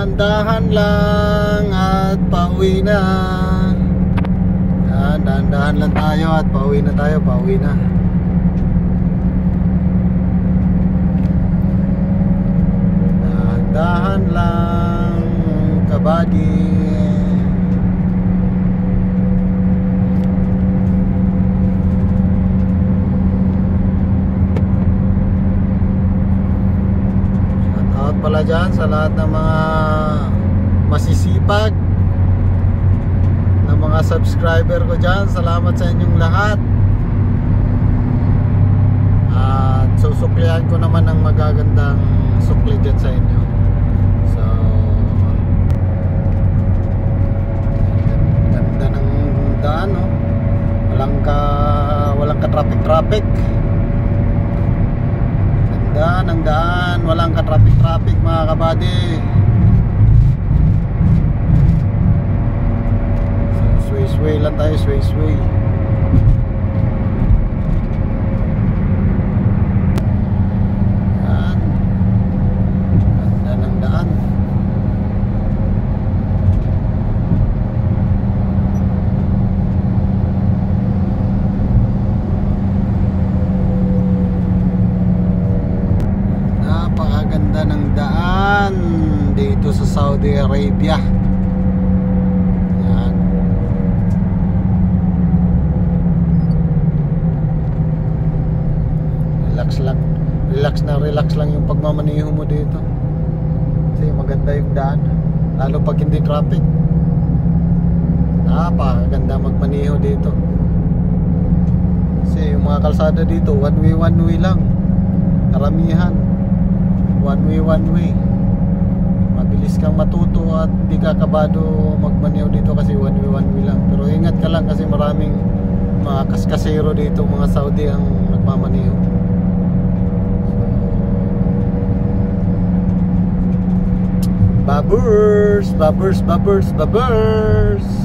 dahan-dahan lang at pauwi na. Dahan-dahan lang tayo at pauwi na tayo, pauwi na. Dahan-dahan lang, kabady. Shoutout pala dyan sa lahat ng mga masisipag na mga subscriber ko dyan. Salamat sa inyong lahat. At susuklihan ko naman ng magagandang sukli dyan sa inyo. So ganda ng daan, no? Walang ka traffic. Ganda ng daan, walang ka traffic mga kabady. So sway lang tayo, sway. Dito sa Saudi Arabia. Yan. Relax lang yung pagmamaniho mo dito. Kasi maganda yung daan, lalo pag hindi traffic. Napakaganda magmaniho dito. Kasi yung mga kalsada dito, one way lang. Karamihan one way. Mabilis kang matuto at di ka kabado magmaneho dito kasi one way lang. Pero ingat ka lang kasi maraming mga kaskasero dito, mga Saudi ang nagmamaneho. So, babers.